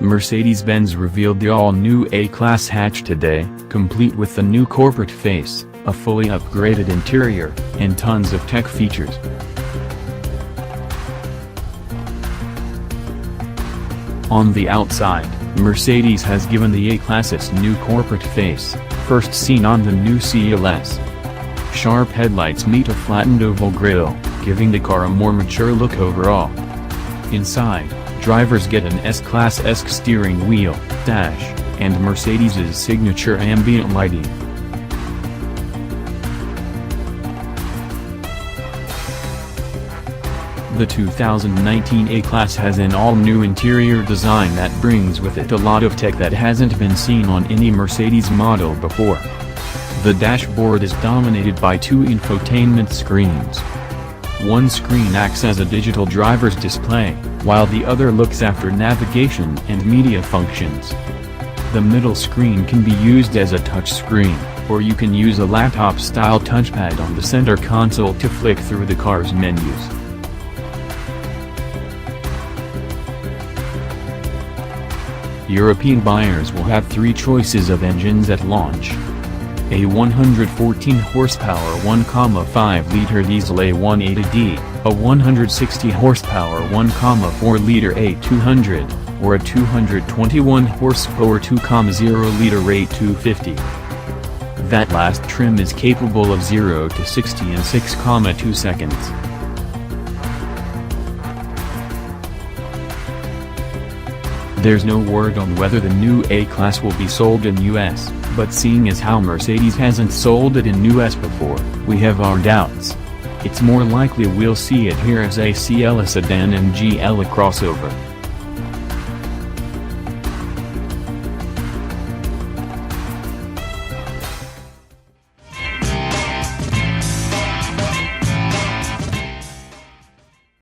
Mercedes-Benz revealed the all-new A-Class hatch today, complete with the new corporate face, a fully upgraded interior, and tons of tech features. On the outside, Mercedes has given the A-Class its new corporate face, first seen on the new CLS. Sharp headlights meet a flattened oval grille, giving the car a more mature look overall. Inside, drivers get an S-Class-esque steering wheel, dash, and Mercedes' signature ambient lighting. The 2019 A-Class has an all-new interior design that brings with it a lot of tech that hasn't been seen on any Mercedes model before. The dashboard is dominated by two infotainment screens. One screen acts as a digital driver's display, while the other looks after navigation and media functions. The middle screen can be used as a touchscreen, or you can use a laptop-style touchpad on the center console to flick through the car's menus. European buyers will have three choices of engines at launch: a 114 horsepower 1,5-liter diesel A180D, a 160 horsepower 1,4-liter A200, or a 221 horsepower 2,0-liter A250. That last trim is capable of 0 to 60 in 6,2 seconds. There's no word on whether the new A-Class will be sold in US, but seeing as how Mercedes hasn't sold it in US before, we have our doubts. It's more likely we'll see it here as a CLS sedan and GL crossover.